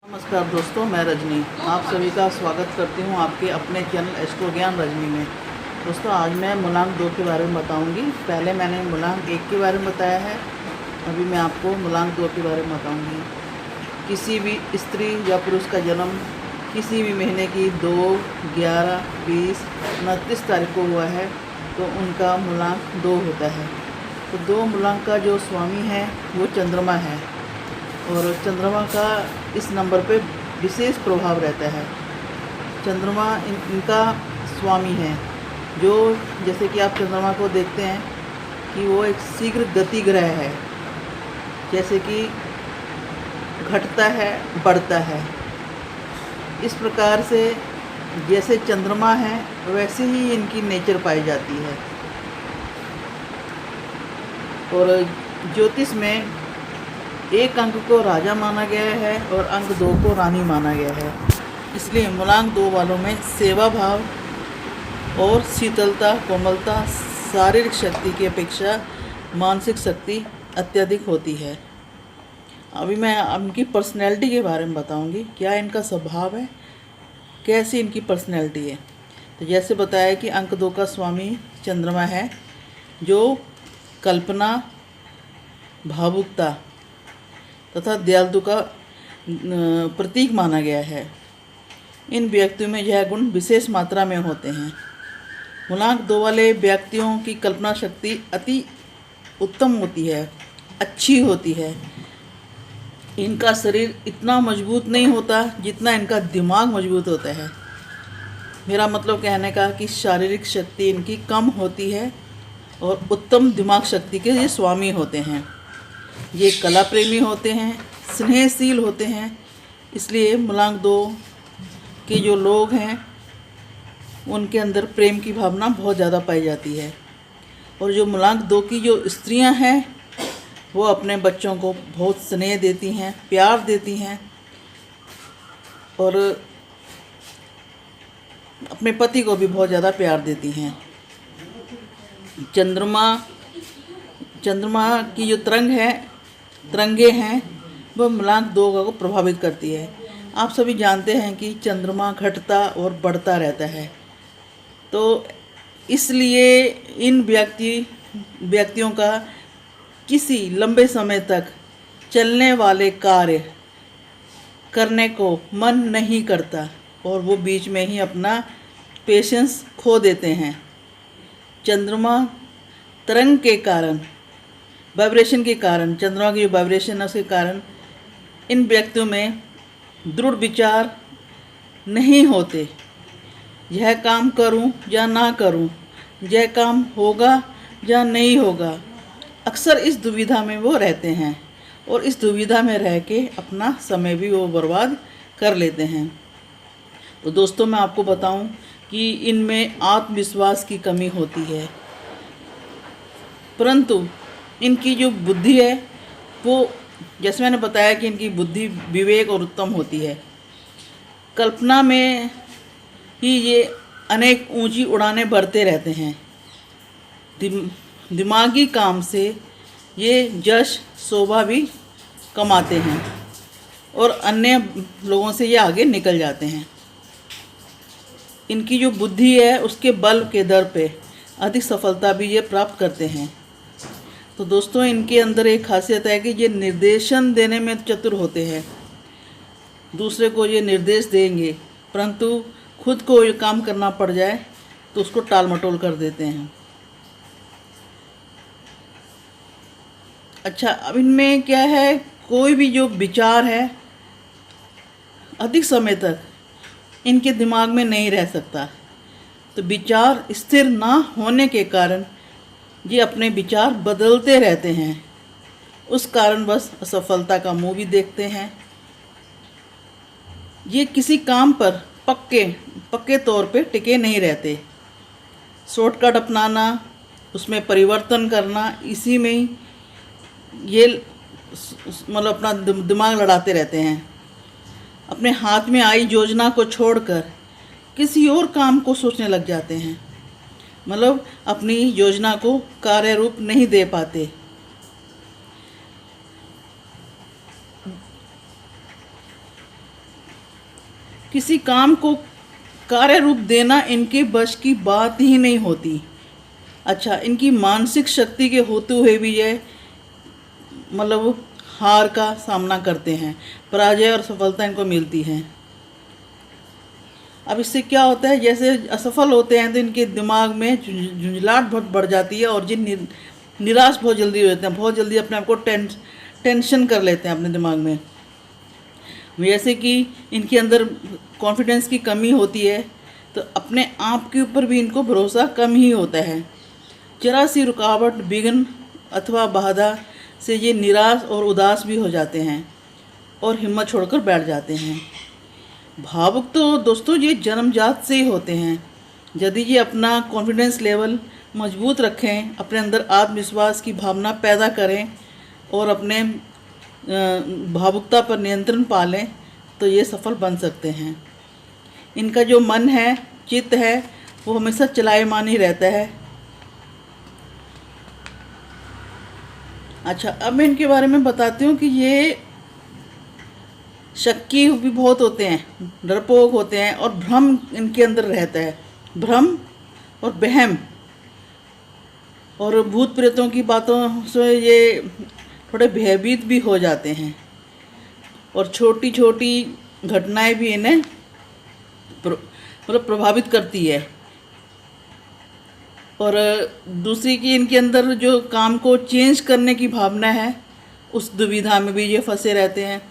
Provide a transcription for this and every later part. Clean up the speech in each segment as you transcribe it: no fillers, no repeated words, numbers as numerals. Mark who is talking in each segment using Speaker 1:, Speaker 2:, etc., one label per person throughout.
Speaker 1: नमस्कार दोस्तों, मैं रजनी आप सभी का स्वागत करती हूं आपके अपने चैनल एस्ट्रो ज्ञान रजनी में। दोस्तों, आज मैं मूलांक 2 के बारे में बताऊंगी। पहले मैंने मूलांक 1 के बारे में बताया है, अभी मैं आपको मूलांक 2 के बारे में बताऊंगी। किसी भी स्त्री या पुरुष का जन्म किसी भी महीने की 2, 11, 20, 29 तारीख को हुआ है तो उनका मूलांक 2 होता है। तो 2 मूलांक का जो स्वामी है वो चंद्रमा है और चंद्रमा का इस नंबर पे विशेष प्रभाव रहता है। चंद्रमा इनका स्वामी है, जो जैसे कि आप चंद्रमा को देखते हैं कि वो एक शीघ्र गति ग्रह है, जैसे कि घटता है बढ़ता है। इस प्रकार से जैसे चंद्रमा है वैसे ही इनकी नेचर पाई जाती है। और ज्योतिष में एक अंक को राजा माना गया है और अंक 2 को रानी माना गया है। इसलिए मूलांक 2 वालों में सेवा भाव और शीतलता, कोमलता, शारीरिक शक्ति की अपेक्षा मानसिक शक्ति अत्यधिक होती है। अभी मैं इनकी पर्सनैलिटी के बारे में बताऊंगी, क्या इनका स्वभाव है, कैसी इनकी पर्सनैलिटी है। तो जैसे बताया कि अंक 2 का स्वामी चंद्रमा है, जो कल्पना, भावुकता तथा दयालु का प्रतीक माना गया है। इन व्यक्तियों में यह गुण विशेष मात्रा में होते हैं। मूलांक 2 वाले व्यक्तियों की कल्पना शक्ति अति उत्तम होती है, अच्छी होती है। इनका शरीर इतना मजबूत नहीं होता जितना इनका दिमाग मजबूत होता है। मेरा मतलब कहने का कि शारीरिक शक्ति इनकी कम होती है और उत्तम दिमाग शक्ति के ये स्वामी होते हैं। ये कला प्रेमी होते हैं, स्नेहशील होते हैं। इसलिए मूलांक 2 के जो लोग हैं उनके अंदर प्रेम की भावना बहुत ज़्यादा पाई जाती है। और जो मूलांक 2 की जो स्त्रियां हैं वो अपने बच्चों को बहुत स्नेह देती हैं, प्यार देती हैं और अपने पति को भी बहुत ज़्यादा प्यार देती हैं। चंद्रमा की जो तरंगे हैं वह मूलांक 2 को प्रभावित करती है। आप सभी जानते हैं कि चंद्रमा घटता और बढ़ता रहता है, तो इसलिए इन व्यक्तियों का किसी लंबे समय तक चलने वाले कार्य करने को मन नहीं करता और वो बीच में ही अपना पेशेंस खो देते हैं। चंद्रमा तरंग के कारण, वाइब्रेशन के कारण, चंद्रमा की जो वाइब्रेशन है उसके कारण इन व्यक्तियों में दृढ़ विचार नहीं होते। यह काम करूं या ना करूं, यह काम होगा या नहीं होगा, अक्सर इस दुविधा में वो रहते हैं और इस दुविधा में रह के अपना समय भी वो बर्बाद कर लेते हैं। तो दोस्तों, मैं आपको बताऊं कि इनमें आत्मविश्वास की कमी होती है, परंतु इनकी जो बुद्धि है वो, जैसे मैंने बताया कि इनकी बुद्धि विवेक और उत्तम होती है। कल्पना में ही ये अनेक ऊंची उड़ानें भरते रहते हैं। दिमागी काम से ये यश शोभा भी कमाते हैं और अन्य लोगों से ये आगे निकल जाते हैं। इनकी जो बुद्धि है उसके बल के दर पे अधिक सफलता भी ये प्राप्त करते हैं। तो दोस्तों, इनके अंदर एक खासियत है कि ये निर्देशन देने में चतुर होते हैं। दूसरे को ये निर्देश देंगे, परंतु खुद को ये काम करना पड़ जाए तो उसको टाल मटोल कर देते हैं। अच्छा, अब इनमें क्या है, कोई भी जो विचार है अधिक समय तक इनके दिमाग में नहीं रह सकता। तो विचार स्थिर ना होने के कारण ये अपने विचार बदलते रहते हैं। उस कारण बस असफलता का मुंह भी देखते हैं। ये किसी काम पर पक्के तौर पे टिके नहीं रहते। शॉर्टकट अपनाना, उसमें परिवर्तन करना, इसी में ही ये मतलब अपना दिमाग लड़ाते रहते हैं। अपने हाथ में आई योजना को छोड़कर किसी और काम को सोचने लग जाते हैं। मतलब अपनी योजना को कार्य रूप नहीं दे पाते। किसी काम को कार्य रूप देना इनके बस की बात ही नहीं होती। अच्छा, इनकी मानसिक शक्ति के होते हुए भी ये मतलब हार का सामना करते हैं, पराजय और सफलता इनको मिलती है। अब इससे क्या होता है, जैसे असफल होते हैं तो इनके दिमाग में झुंझलाहट बहुत बढ़ जाती है और निराश बहुत जल्दी हो जाते हैं, बहुत जल्दी अपने आप को टेंशन कर लेते हैं अपने दिमाग में। जैसे कि इनके अंदर कॉन्फिडेंस की कमी होती है तो अपने आप के ऊपर भी इनको भरोसा कम ही होता है। जरा सी रुकावट, विघ्न अथवा बाधा से ये निराश और उदास भी हो जाते हैं और हिम्मत छोड़कर बैठ जाते हैं। भावुक तो दोस्तों ये जन्मजात से ही होते हैं। यदि ये अपना कॉन्फिडेंस लेवल मजबूत रखें, अपने अंदर आत्मविश्वास की भावना पैदा करें और अपने भावुकता पर नियंत्रण पा लें तो ये सफल बन सकते हैं। इनका जो मन है, चित्त है, वो हमेशा चलायमान ही रहता है। अच्छा, अब मैं इनके बारे में बताती हूँ कि ये शक्की भी बहुत होते हैं, डरपोक होते हैं और भ्रम इनके अंदर रहता है। भ्रम और वहम और भूत प्रेतों की बातों से ये थोड़े भयभीत भी हो जाते हैं और छोटी छोटी घटनाएं भी इन्हें प्रभावित करती है। और दूसरी कि इनके अंदर जो काम को चेंज करने की भावना है, उस दुविधा में भी ये फंसे रहते हैं,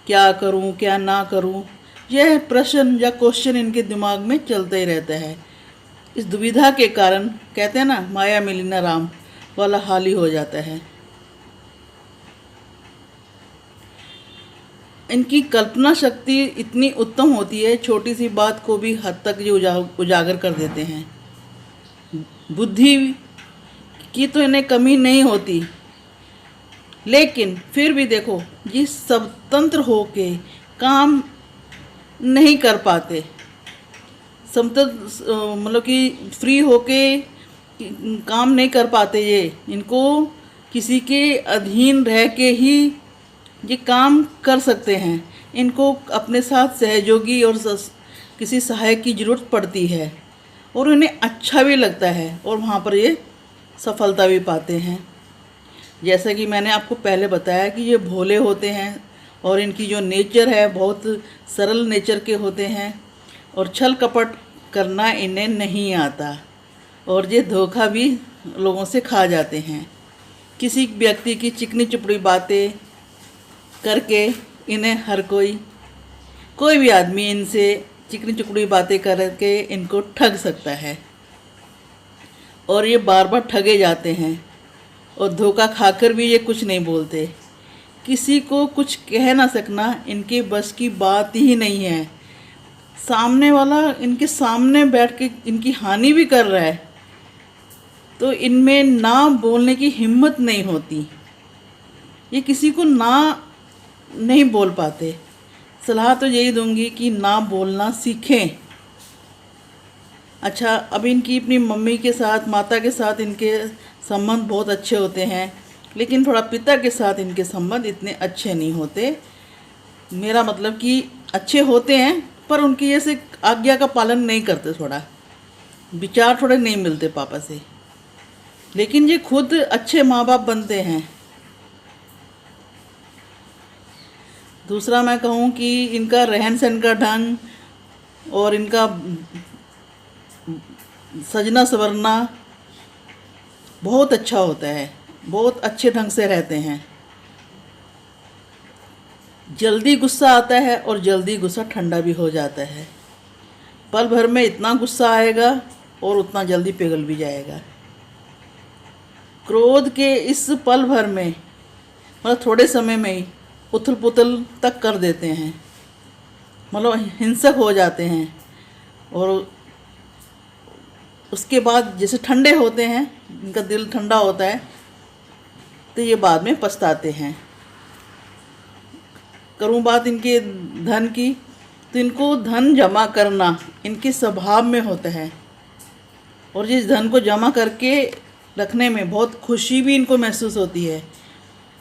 Speaker 1: क्या करूं क्या ना करूं, यह प्रश्न या क्वेश्चन इनके दिमाग में चलता ही रहता है। इस दुविधा के कारण कहते हैं ना, माया मिली ना राम वाला हाल ही हो जाता है। इनकी कल्पना शक्ति इतनी उत्तम होती है, छोटी सी बात को भी हद तक ये उजागर कर देते हैं। बुद्धि की तो इन्हें कमी नहीं होती, लेकिन फिर भी देखो ये स्वतंत्र होके काम नहीं कर पाते। स्वतंत्र मतलब कि फ्री होके काम नहीं कर पाते। इनको किसी के अधीन रह के ही ये काम कर सकते हैं। इनको अपने साथ सहयोगी और किसी सहायक की ज़रूरत पड़ती है और उन्हें अच्छा भी लगता है और वहाँ पर ये सफलता भी पाते हैं। जैसा कि मैंने आपको पहले बताया कि ये भोले होते हैं और इनकी जो नेचर है बहुत सरल नेचर के होते हैं और छल कपट करना इन्हें नहीं आता और ये धोखा भी लोगों से खा जाते हैं। किसी व्यक्ति की चिकनी चुपड़ी बातें करके इन्हें हर कोई भी आदमी इनसे चिकनी चुपड़ी बातें करके इनको ठग सकता है और ये बार बार ठगे जाते हैं और धोखा खाकर भी ये कुछ नहीं बोलते। किसी को कुछ कह ना सकना इनके बस की बात ही नहीं है। सामने वाला इनके सामने बैठ के इनकी हानि भी कर रहा है तो इनमें ना बोलने की हिम्मत नहीं होती। ये किसी को ना नहीं बोल पाते। सलाह तो यही दूंगी कि ना बोलना सीखें। अच्छा, अब इनकी अपनी मम्मी के साथ, माता के साथ इनके संबंध बहुत अच्छे होते हैं, लेकिन थोड़ा पिता के साथ इनके संबंध इतने अच्छे नहीं होते। मेरा मतलब कि अच्छे होते हैं पर उनकी जैसे आज्ञा का पालन नहीं करते, थोड़ा विचार थोड़े नहीं मिलते पापा से। लेकिन ये खुद अच्छे माँ बाप बनते हैं। दूसरा मैं कहूँ कि इनका रहन सहन का ढंग और इनका सजना संवरना बहुत अच्छा होता है, बहुत अच्छे ढंग से रहते हैं। जल्दी गुस्सा आता है और जल्दी गुस्सा ठंडा भी हो जाता है। पल भर में इतना गुस्सा आएगा और उतना जल्दी पिघल भी जाएगा। क्रोध के इस पल भर में मतलब थोड़े समय में ही उथल पुथल तक कर देते हैं, मतलब हिंसक हो जाते हैं और उसके बाद जैसे ठंडे होते हैं, इनका दिल ठंडा होता है तो ये बाद में पछताते हैं। करूँ बात इनके धन की, तो इनको धन जमा करना इनके स्वभाव में होता है और जिस धन को जमा करके रखने में बहुत खुशी भी इनको महसूस होती है।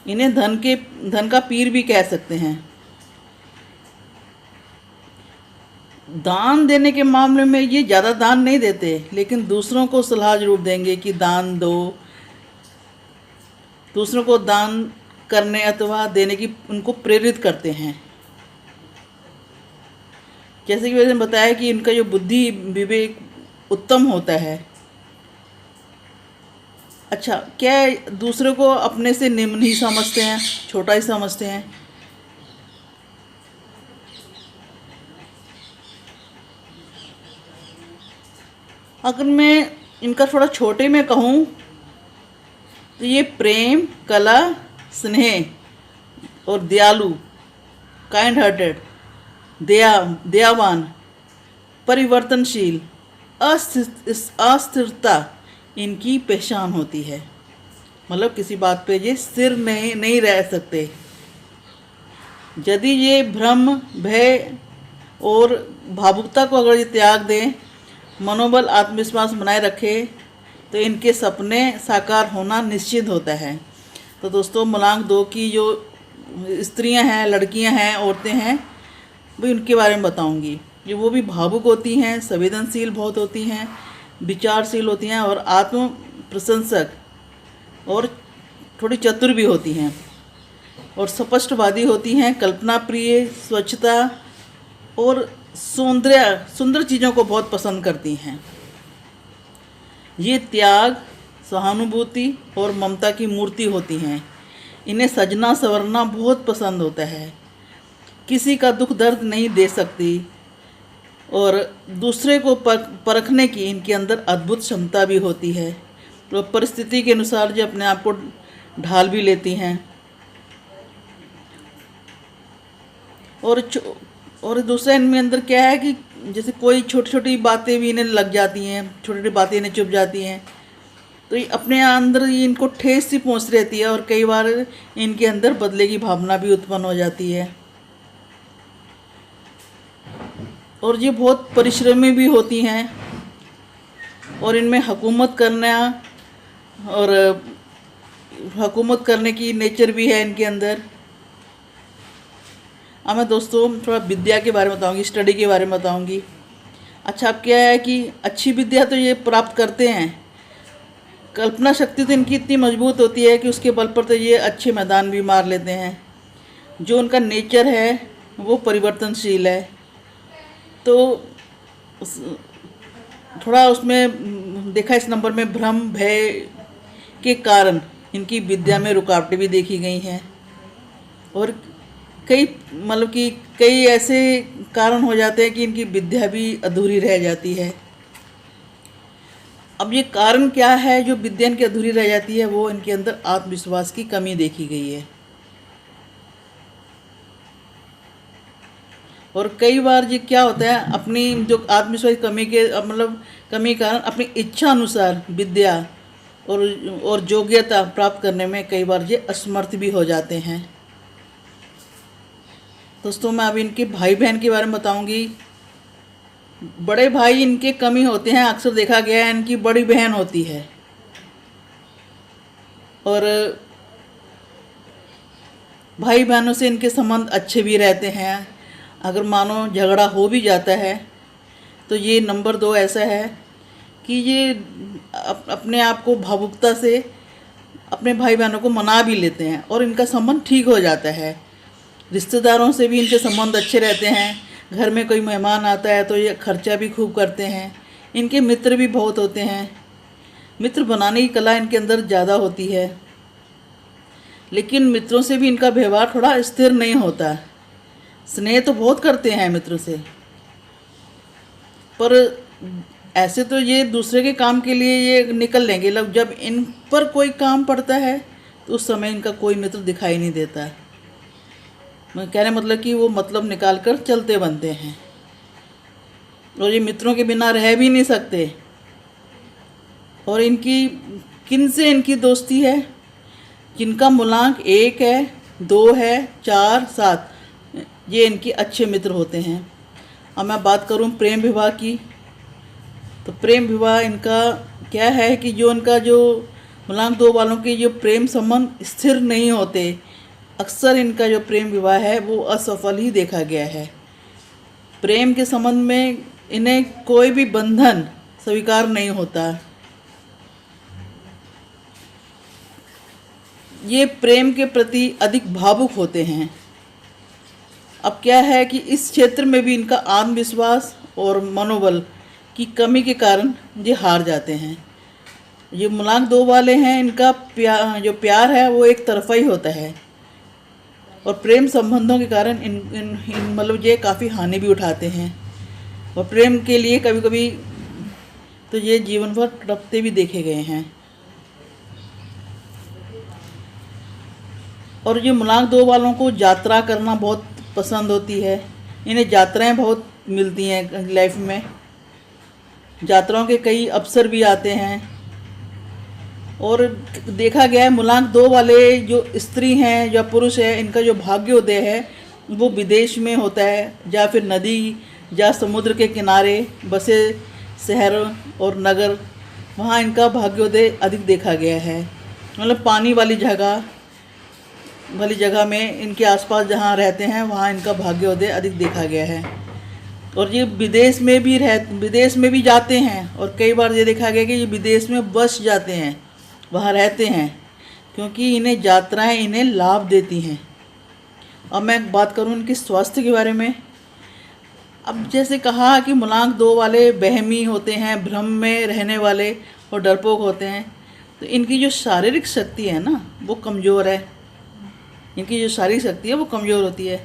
Speaker 1: इन्हें धन का पीर भी कह सकते हैं। दान देने के मामले में ये ज़्यादा दान नहीं देते, लेकिन दूसरों को सलाह जरूर देंगे कि दान दो। दूसरों को दान करने अथवा देने की उनको प्रेरित करते हैं। जैसे कि मैंने बताया कि इनका जो बुद्धि विवेक उत्तम होता है। अच्छा, क्या दूसरों को अपने से निम्न ही समझते हैं, छोटा ही समझते हैं? अगर मैं इनका थोड़ा छोटे में कहूँ तो ये प्रेम, कला, स्नेह और दयालु, काइंड हार्टेड, दयावान, परिवर्तनशील, अस्थिरता इनकी पहचान होती है। मतलब किसी बात पे ये स्थिर नहीं रह सकते। यदि ये भ्रम, भय और भावुकता को अगर ये त्याग दें, मनोबल, आत्मविश्वास बनाए रखे, तो इनके सपने साकार होना निश्चित होता है। तो दोस्तों, मूलांक 2 की जो स्त्रियां हैं, लड़कियां हैं, औरतें हैं, वो उनके बारे में बताऊंगी। ये वो भी भावुक होती हैं, संवेदनशील बहुत होती हैं, विचारशील होती हैं और आत्म प्रशंसक और थोड़ी चतुर भी होती हैं और स्पष्टवादी होती हैं, कल्पना प्रिय, स्वच्छता और सुंदर चीज़ों को बहुत पसंद करती हैं। ये त्याग, सहानुभूति और ममता की मूर्ति होती हैं। इन्हें सजना संवरना बहुत पसंद होता है। किसी का दुख दर्द नहीं दे सकती और दूसरे को परखने की इनके अंदर अद्भुत क्षमता भी होती है। तो परिस्थिति के अनुसार जो अपने आप को ढाल भी लेती हैं। और दूसरा इनमें अंदर क्या है कि जैसे कोई छोटी छोटी बातें भी इन्हें लग जाती हैं, छोटी छोटी बातें इन्हें चुभ जाती हैं, तो ये अपने अंदर इनको ठेस सी पहुँच रहती है और कई बार इनके अंदर बदले की भावना भी उत्पन्न हो जाती है। और ये बहुत परिश्रमी भी होती हैं और इनमें हुकूमत करने की नेचर भी है इनके अंदर। अब मैं दोस्तों थोड़ा विद्या के बारे में बताऊंगी, स्टडी के बारे में बताऊंगी। अच्छा, अब क्या है कि अच्छी विद्या तो ये प्राप्त करते हैं, कल्पना शक्ति तो इनकी इतनी मजबूत होती है कि उसके बल पर तो ये अच्छे मैदान भी मार लेते हैं। जो उनका नेचर है वो परिवर्तनशील है, तो थोड़ा उसमें देखा इस नंबर में भ्रम, भय के कारण इनकी विद्या में रुकावटें भी देखी गई हैं और कई ऐसे कारण हो जाते हैं कि इनकी विद्या भी अधूरी रह जाती है। अब ये कारण क्या है जो विद्या इनकी अधूरी रह जाती है? वो इनके अंदर आत्मविश्वास की कमी देखी गई है। और कई बार ये क्या होता है, अपनी जो आत्मविश्वास कमी कारण अपनी इच्छा अनुसार विद्या और योग्यता प्राप्त करने में कई बार ये असमर्थ भी हो जाते हैं। दोस्तों, मैं अब इनके भाई बहन के बारे में बताऊंगी। बड़े भाई इनके कमी होते हैं, अक्सर देखा गया है इनकी बड़ी बहन होती है और भाई बहनों से इनके संबंध अच्छे भी रहते हैं। अगर मानो झगड़ा हो भी जाता है तो ये नंबर 2 ऐसा है कि ये अपने आप को भावुकता से अपने भाई बहनों को मना भी लेते हैं और इनका संबंध ठीक हो जाता है। रिश्तेदारों से भी इनके संबंध अच्छे रहते हैं। घर में कोई मेहमान आता है तो ये खर्चा भी खूब करते हैं। इनके मित्र भी बहुत होते हैं। मित्र बनाने की कला इनके अंदर ज़्यादा होती है, लेकिन मित्रों से भी इनका व्यवहार थोड़ा स्थिर नहीं होता। स्नेह तो बहुत करते हैं मित्रों से, पर ऐसे तो ये दूसरे के काम के लिए ये निकल लेंगे। जब इन पर कोई काम पड़ता है तो उस समय इनका कोई मित्र दिखाई नहीं देता। मैं कहने मतलब कि वो मतलब निकाल कर चलते बनते हैं और ये मित्रों के बिना रह भी नहीं सकते। और किन से इनकी दोस्ती है? जिनका मूलांक 1 है, 2 है, 4, 7, ये इनके अच्छे मित्र होते हैं। अब मैं बात करूं प्रेम विवाह की, तो प्रेम विवाह इनका क्या है कि जो मूलांक 2 वालों के जो प्रेम संबंध स्थिर नहीं होते, अक्सर इनका जो प्रेम विवाह है वो असफल ही देखा गया है। प्रेम के संबंध में इन्हें कोई भी बंधन स्वीकार नहीं होता। ये प्रेम के प्रति अधिक भावुक होते हैं। अब क्या है कि इस क्षेत्र में भी इनका आत्मविश्वास और मनोबल की कमी के कारण ये हार जाते हैं। ये मूलांक 2 वाले हैं, इनका जो प्यार है वो एक तरफा ही होता है और प्रेम संबंधों के कारण इन मतलब ये काफ़ी हानि भी उठाते हैं और प्रेम के लिए कभी कभी तो ये जीवन भर तड़पते भी देखे गए हैं। और ये मूलांक 2 वालों को यात्रा करना बहुत पसंद होती है। इन्हें यात्राएं बहुत मिलती हैं लाइफ में। यात्राओं के कई अवसर भी आते हैं और देखा गया है मूलांक 2 वाले जो स्त्री हैं या पुरुष है, इनका जो भाग्योदय है वो विदेश में होता है या फिर नदी या समुद्र के किनारे बसे शहर और नगर, वहाँ इनका भाग्योदय अधिक देखा गया है। मतलब पानी वाली जगह में इनके आसपास जहाँ रहते हैं वहाँ इनका भाग्योदय अधिक देखा गया है। और ये विदेश में भी जाते हैं और कई बार ये देखा गया कि ये विदेश में बस जाते हैं, वहाँ रहते हैं, क्योंकि इन्हें यात्राएं इन्हें लाभ देती हैं। अब मैं बात करूँ इनके स्वास्थ्य के बारे में। अब जैसे कहा कि मूलांक 2 वाले वहमी होते हैं, भ्रम में रहने वाले और डरपोक होते हैं, तो इनकी जो शारीरिक शक्ति है ना वो कमज़ोर है। इनकी जो शारीरिक शक्ति है वो कमज़ोर होती है।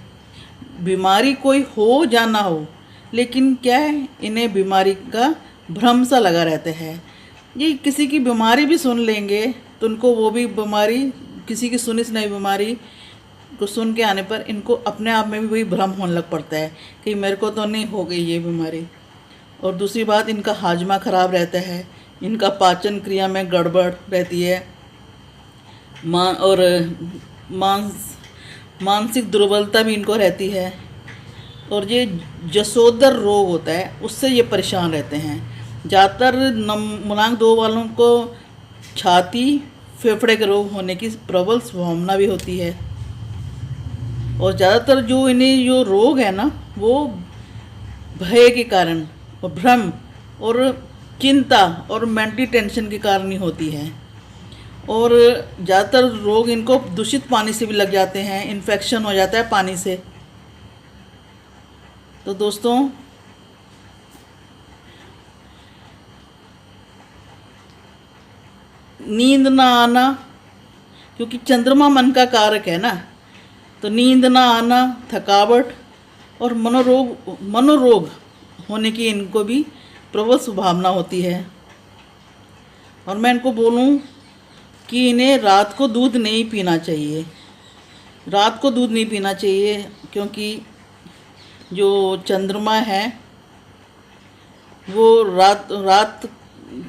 Speaker 1: बीमारी कोई हो या ना हो, लेकिन क्या है, इन्हें बीमारी का भ्रम सा लगा रहता है। ये किसी की बीमारी भी सुन लेंगे तो उनको वो भी बीमारी, किसी की सुनी सुनाई बीमारी को सुन के आने पर इनको अपने आप में भी वही भ्रम होने लग पड़ता है कि मेरे को तो नहीं हो गई ये बीमारी। और दूसरी बात, इनका हाजमा ख़राब रहता है, इनका पाचन क्रिया में गड़बड़ रहती है, मानसिक दुर्बलता भी इनको रहती है। और ये जसोदर रोग होता है, उससे ये परेशान रहते हैं। ज़्यादातर मूलांक 2 वालों को छाती फेफड़े के रोग होने की प्रबल संभावना भी होती है। और ज़्यादातर जो इन्हें जो रोग है ना वो भय के कारण और भ्रम और चिंता और मेंटली टेंशन के कारण ही होती है। और ज़्यादातर रोग इनको दूषित पानी से भी लग जाते हैं, इन्फेक्शन हो जाता है पानी से। तो दोस्तों, नींद ना आना, क्योंकि चंद्रमा मन का कारक है ना, तो नींद ना आना, थकावट और मनोरोग होने की इनको भी प्रबल संभावना होती है। और मैं इनको बोलूं कि इन्हें रात को दूध नहीं पीना चाहिए। रात को दूध नहीं पीना चाहिए, क्योंकि जो चंद्रमा है वो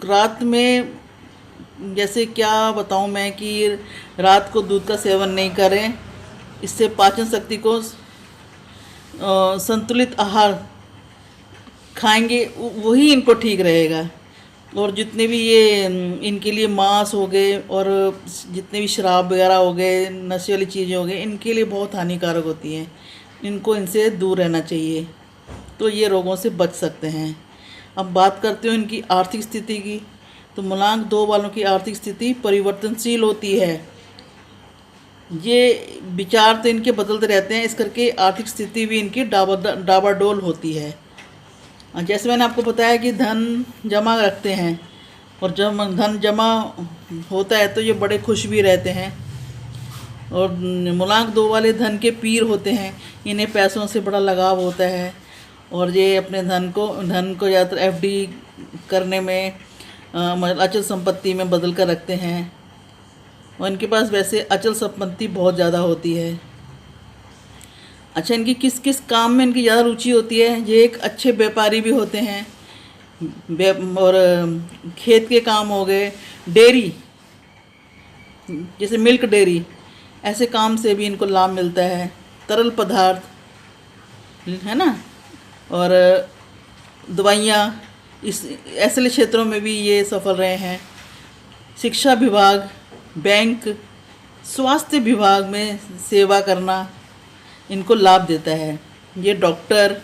Speaker 1: रात में, जैसे क्या बताऊं मैं, कि रात को दूध का सेवन नहीं करें। इससे पाचन शक्ति को संतुलित आहार खाएंगे वही इनको ठीक रहेगा। और जितने भी ये इनके लिए मांस हो गए और जितने भी शराब वगैरह हो गए, नशे वाली चीज़ें हो गई, इनके लिए बहुत हानिकारक होती हैं। इनको इनसे दूर रहना चाहिए, तो ये रोगों से बच सकते हैं। अब बात करते हो इनकी आर्थिक स्थिति की। तो मूलांक 2 वालों की आर्थिक स्थिति परिवर्तनशील होती है। ये विचार तो इनके बदलते रहते हैं, इस करके आर्थिक स्थिति भी इनकी डाबाडोल होती है। जैसे मैंने आपको बताया कि धन जमा रखते हैं और जब धन जमा होता है तो ये बड़े खुश भी रहते हैं। और मूलांक 2 वाले धन के पीर होते हैं, इन्हें पैसों से बड़ा लगाव होता है और ये अपने धन को ज़्यादातर एफडी करने में, अचल संपत्ति में बदल कर रखते हैं। और इनके पास वैसे अचल संपत्ति बहुत ज़्यादा होती है। अच्छा, इनकी किस किस काम में इनकी ज़्यादा रुचि होती है? ये एक अच्छे व्यापारी भी होते हैं और खेत के काम हो गए, डेयरी जैसे मिल्क डेयरी, ऐसे काम से भी इनको लाभ मिलता है। तरल पदार्थ है ना, और दवाइयाँ, इस ऐसे क्षेत्रों में भी ये सफल रहे हैं। शिक्षा विभाग, बैंक, स्वास्थ्य विभाग में सेवा करना इनको लाभ देता है। ये doctor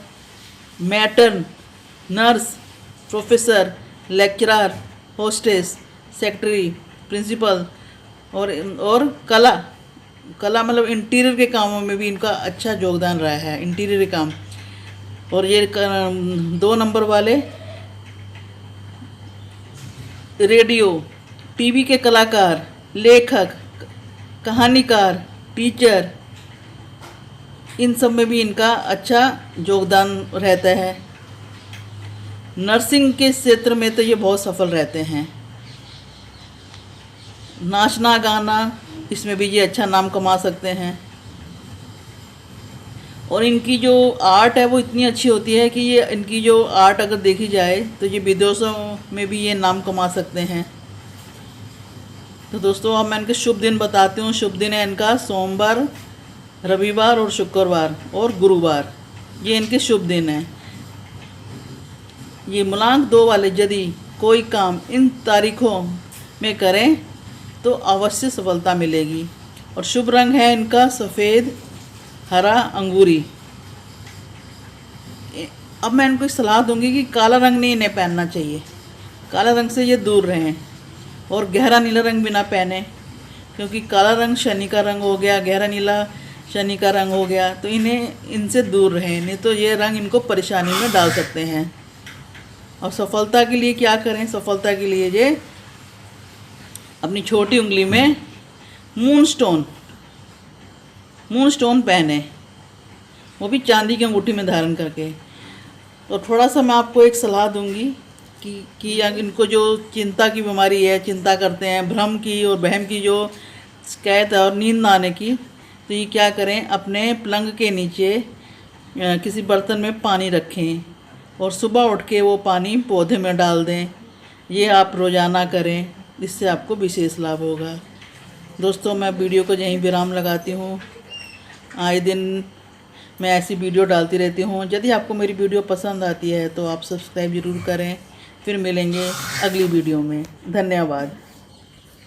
Speaker 1: matron, nurse, professor, lecturer, hostess, secretary, principal और कला मतलब इंटीरियर के कामों में भी इनका अच्छा योगदान रहा है, इंटीरियर के काम। और ये 2 नंबर वाले रेडियो, टीवी के कलाकार, लेखक, कहानीकार, टीचर, इन सब में भी इनका अच्छा योगदान रहता है। नर्सिंग के क्षेत्र में तो ये बहुत सफल रहते हैं। नाचना गाना, इसमें भी ये अच्छा नाम कमा सकते हैं। और इनकी जो आर्ट है वो इतनी अच्छी होती है कि ये इनकी जो आर्ट अगर देखी जाए तो ये विदेशों में भी ये नाम कमा सकते हैं। तो दोस्तों अब मैं इनके शुभ दिन बताती हूँ। शुभ दिन है इनका सोमवार, रविवार और शुक्रवार और गुरुवार, ये इनके शुभ दिन हैं। ये मूलांक 2 वाले यदि कोई काम इन तारीखों में करें तो अवश्य सफलता मिलेगी। और शुभ रंग है इनका सफ़ेद, हरा, अंगूरी। अब मैं इनको सलाह दूंगी कि काला रंग नहीं इन्हें पहनना चाहिए, काला रंग से ये दूर रहें। और गहरा नीला रंग भी ना पहने, क्योंकि काला रंग शनि का रंग हो गया, गहरा नीला शनि का रंग हो गया, तो इन्हें इनसे दूर रहें, नहीं तो ये रंग इनको परेशानी में डाल सकते हैं। और सफलता के लिए क्या करें? सफलता के लिए ये अपनी छोटी उंगली में मून स्टोन पहने, वो भी चांदी की अंगूठी में धारण करके। तो थोड़ा सा मैं आपको एक सलाह दूंगी कि इनको जो चिंता की बीमारी है, चिंता करते हैं, भ्रम की और वहम की जो शिकायत है और नींद ना आने की, तो ये क्या करें, अपने पलंग के नीचे किसी बर्तन में पानी रखें और सुबह उठ के वो पानी पौधे में डाल दें। ये आप रोज़ाना करें, इससे आपको विशेष लाभ होगा। दोस्तों मैं वीडियो को यहीं विराम लगाती हूँ। आए दिन मैं ऐसी वीडियो डालती रहती हूँ। यदि आपको मेरी वीडियो पसंद आती है तो आप सब्सक्राइब ज़रूर करें। फिर मिलेंगे अगली वीडियो में। धन्यवाद।